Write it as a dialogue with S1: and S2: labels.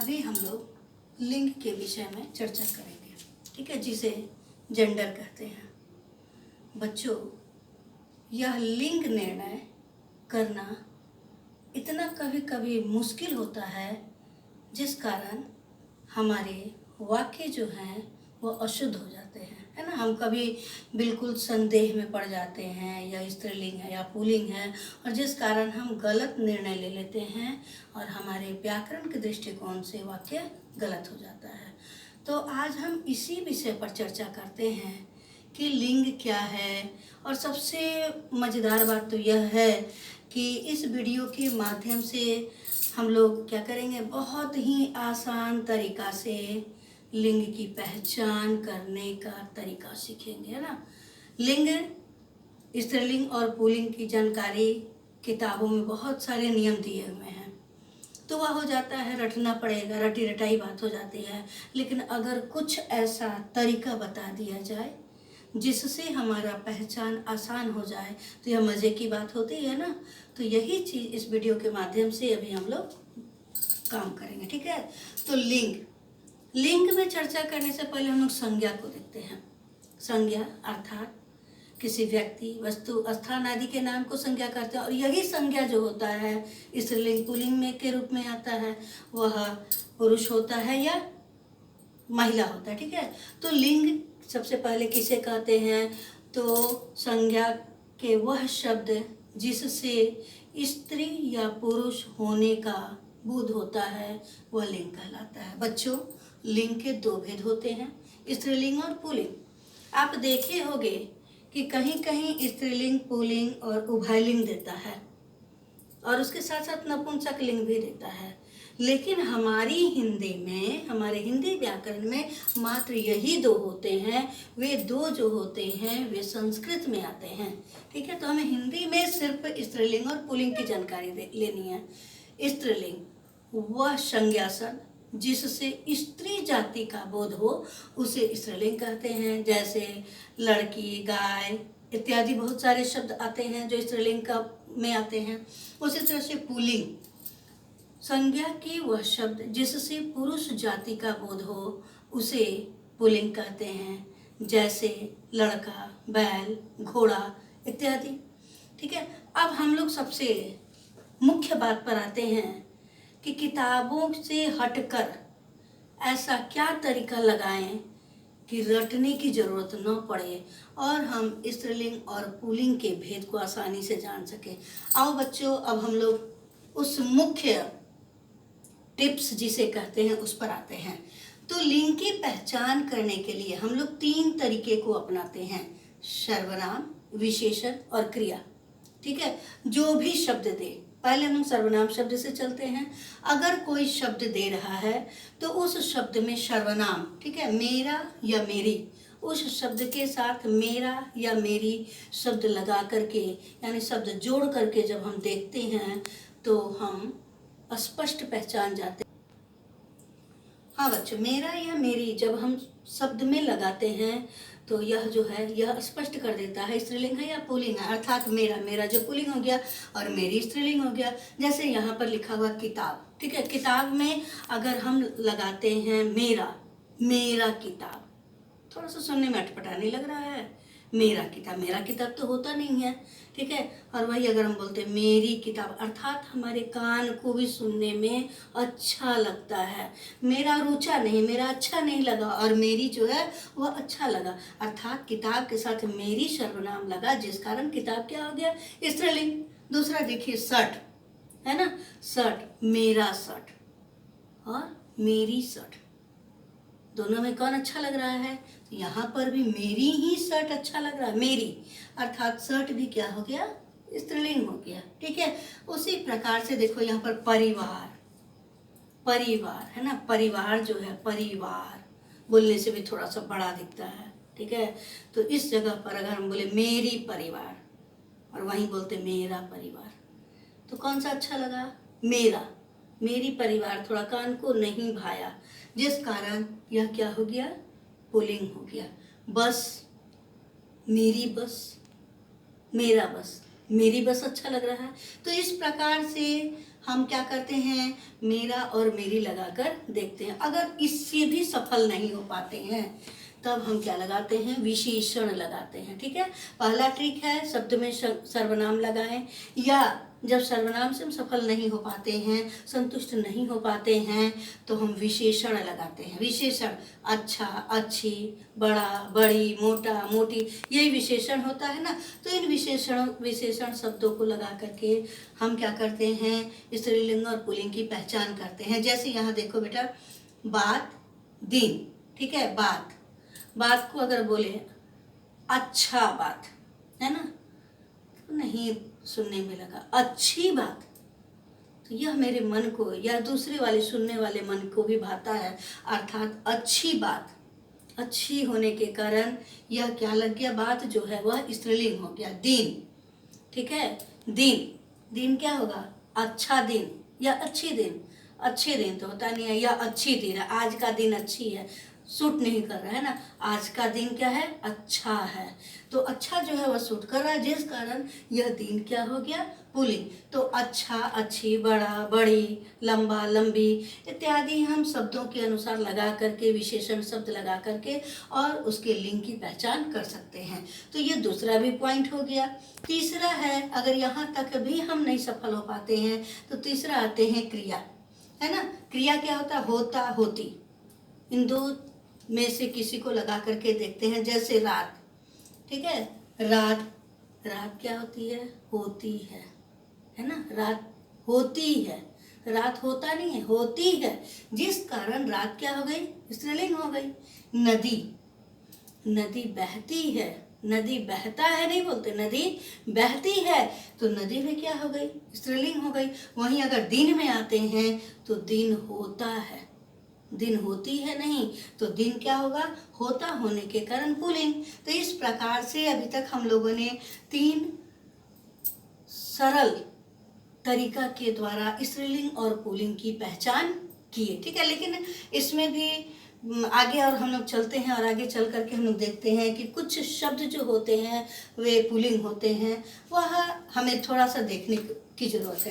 S1: अभी हम लोग लिंग के विषय में चर्चा करेंगे, ठीक है, जिसे जेंडर कहते हैं। बच्चों, यह लिंग निर्णय करना इतना कभी कभी मुश्किल होता है, जिस कारण हमारे वाक्य जो हैं वो अशुद्ध हो जाते हैं, है ना। हम कभी बिल्कुल संदेह में पड़ जाते हैं, या स्त्रीलिंग है या पुल्लिंग है, और जिस कारण हम गलत निर्णय ले लेते हैं और हमारे व्याकरण के दृष्टिकोण से वाक्य गलत हो जाता है। तो आज हम इसी विषय पर चर्चा करते हैं कि लिंग क्या है। और सबसे मज़ेदार बात तो यह है कि इस वीडियो के माध्यम से हम लोग क्या करेंगे, बहुत ही आसान तरीका से लिंग की पहचान करने का तरीका सीखेंगे, है ना। लिंग, स्त्रीलिंग और पुल्लिंग की जानकारी किताबों में बहुत सारे नियम दिए हुए हैं, तो वह हो जाता है, रटना पड़ेगा, रटी रटाई बात हो जाती है। लेकिन अगर कुछ ऐसा तरीका बता दिया जाए जिससे हमारा पहचान आसान हो जाए, तो यह मज़े की बात होती है ना। तो यही चीज़ इस वीडियो के माध्यम से अभी हम लोग काम करेंगे, ठीक है। तो लिंग में चर्चा करने से पहले हम लोग संज्ञा को देखते हैं। संज्ञा अर्थात किसी व्यक्ति, वस्तु, स्थान आदि के नाम को संज्ञा करते हैं, और यही संज्ञा जो होता है स्त्रीलिंग पुल्लिंग में के रूप में आता है, वह पुरुष होता है या महिला होता है, ठीक है। तो लिंग सबसे पहले किसे कहते हैं, तो संज्ञा के वह शब्द जिससे स्त्री या पुरुष होने का बोध होता है, वह लिंग कहलाता है। बच्चों, लिंग के दो भेद होते हैं, स्त्रीलिंग और पुल्लिंग। आप देखे होंगे कि कहीं कहीं स्त्रीलिंग पुल्लिंग और उभयलिंग देता है, और उसके साथ साथ नपुंसक लिंग भी देता है। लेकिन हमारी हिंदी में, हमारे हिंदी व्याकरण में मात्र यही दो होते हैं। वे दो जो होते हैं वे संस्कृत में आते हैं, ठीक है। तो हमें हिंदी में सिर्फ स्त्रीलिंग और पुल्लिंग की जानकारी लेनी है। स्त्रीलिंग वह संज्ञा शब्द जिससे स्त्री जाति का बोध हो, उसे स्त्रीलिंग कहते हैं। जैसे लड़की, गाय इत्यादि बहुत सारे शब्द आते हैं जो स्त्रीलिंग का में आते हैं। उसी तरह से पुल्लिंग संज्ञा की वह शब्द जिससे पुरुष जाति का बोध हो, उसे पुल्लिंग कहते हैं। जैसे लड़का, बैल, घोड़ा इत्यादि, ठीक है। अब हम लोग सबसे मुख्य बात पर आते हैं कि किताबों से हटकर ऐसा क्या तरीका लगाएं कि रटने की ज़रूरत न पड़े और हम स्त्रीलिंग और पुल्लिंग के भेद को आसानी से जान सकें। आओ बच्चों, अब हम लोग उस मुख्य टिप्स जिसे कहते हैं उस पर आते हैं। तो लिंग की पहचान करने के लिए हम लोग 3 तरीके को अपनाते हैं, सर्वनाम, विशेषण और क्रिया, ठीक है। जो भी शब्द दे, पहले हम सर्वनाम शब्द से चलते हैं। अगर कोई शब्द दे रहा है तो उस शब्द में सर्वनाम, ठीक है, मेरा या मेरी, उस शब्द के साथ मेरा या मेरी शब्द लगा करके, यानी शब्द जोड़ करके जब हम देखते हैं तो हम स्पष्ट पहचान जाते हैं। हाँ बच्चों, मेरा या मेरी जब हम शब्द में लगाते हैं तो यह जो है यह स्पष्ट कर देता है स्त्रीलिंग है या पुल्लिंग है। अर्थात मेरा जो पुल्लिंग हो गया और मेरी स्त्रीलिंग हो गया। जैसे यहाँ पर लिखा हुआ किताब, ठीक है, किताब में अगर हम लगाते हैं मेरा किताब, थोड़ा सा सुनने में अटपटाने लग रहा है। मेरा किताब तो होता नहीं है, ठीक है। और वही अगर हम बोलते हैं मेरी किताब, अर्थात हमारे कान को भी सुनने में अच्छा लगता है। मेरा रुचा नहीं, मेरा अच्छा नहीं लगा, और मेरी जो है वह अच्छा लगा, अर्थात किताब के साथ मेरी सर्वनाम लगा, जिस कारण किताब क्या हो गया, स्त्रीलिंग। दूसरा देखिए शर्ट, है ना, शर्ट, मेरा शर्ट और मेरी शर्ट, दोनों में कौन अच्छा लग रहा है, तो यहाँ पर भी मेरी ही शर्ट अच्छा लग रहा है, मेरी, अर्थात शर्ट भी क्या हो गया, स्त्रीलिंग हो गया, ठीक है। उसी प्रकार से देखो यहाँ पर परिवार है ना, परिवार जो है, परिवार बोलने से भी थोड़ा सा बड़ा दिखता है, ठीक है। तो इस जगह पर अगर हम बोले मेरी परिवार और वहीं बोलते मेरा परिवार, तो कौन सा अच्छा लगा, मेरी परिवार थोड़ा कान को नहीं भाया, जिस कारण यह क्या हो गया, पुल्लिंग हो गया। बस, मेरी बस, मेरा बस, मेरी बस अच्छा लग रहा है। तो इस प्रकार से हम क्या करते हैं, मेरा और मेरी लगाकर देखते हैं। अगर इससे भी सफल नहीं हो पाते हैं तब हम क्या लगाते हैं, विशेषण लगाते हैं। ठीक है, पहला ट्रिक है शब्द में सर्वनाम लगाएं, या जब सर्वनाम से हम सफल नहीं हो पाते हैं, संतुष्ट नहीं हो पाते हैं, तो हम विशेषण लगाते हैं। विशेषण अच्छा, अच्छी, बड़ा, बड़ी, मोटा, मोटी, यही विशेषण होता है ना। तो इन विशेषण शब्दों को लगा करके हम क्या करते हैं, स्त्रीलिंग और पुल्लिंग की पहचान करते हैं। जैसे यहाँ देखो बेटा, बात, दिन। ठीक है, बात को अगर बोले अच्छा बात, है ना, तो नहीं सुनने में लगा अच्छी बात, तो यह मेरे मन को या दूसरे वाले सुनने वाले मन को भी भाता है। अर्थात अच्छी बात, अच्छी होने के कारण यह क्या लग गया, बात जो है वह स्त्रीलिंग हो गया। दिन, ठीक है, दिन क्या होगा, अच्छा दिन या अच्छी दिन। अच्छे दिन तो होता नहीं है, या अच्छी दिन है, आज का दिन अच्छी है, सूट नहीं कर रहा है ना, आज का दिन क्या है, अच्छा है। तो अच्छा जो है वह सूट कर रहा है, जिस कारण यह दिन क्या हो गया, पुल्लिंग। तो अच्छा, अच्छी, बड़ा, बड़ी, लंबा, लंबी इत्यादि हम शब्दों के अनुसार लगा करके, विशेषण शब्द लगा करके और उसके लिंग की पहचान कर सकते हैं। तो ये दूसरा भी पॉइंट हो गया। तीसरा है, अगर यहाँ तक भी हम नहीं सफल हो पाते हैं तो तीसरा आते हैं क्रिया, है ना। क्रिया क्या होता है, होता, होती। इन दो में से किसी को लगा करके देखते हैं। जैसे रात, ठीक है, रात क्या होती है, होती है ना। रात होती है, रात होता नहीं है, होती है, जिस कारण रात क्या हो गई, स्त्रीलिंग हो गई। नदी बहती है, नदी बहता है नहीं बोलते, नदी बहती है, तो नदी में क्या हो गई, स्त्रीलिंग हो गई। वहीं अगर दिन में आते हैं तो दिन होता है, दिन होती है नहीं, तो दिन क्या होगा, होता होने के कारण पुल्लिंग। तो इस प्रकार से अभी तक हम लोगों ने 3 सरल तरीका के द्वारा स्त्रीलिंग और पुल्लिंग की पहचान की है। ठीक है, लेकिन इसमें भी आगे और हम लोग चलते हैं और आगे चल करके हम लोग देखते हैं कि कुछ शब्द जो होते हैं वे पुल्लिंग होते हैं, वह हमें थोड़ा सा देखने की जरूरत है।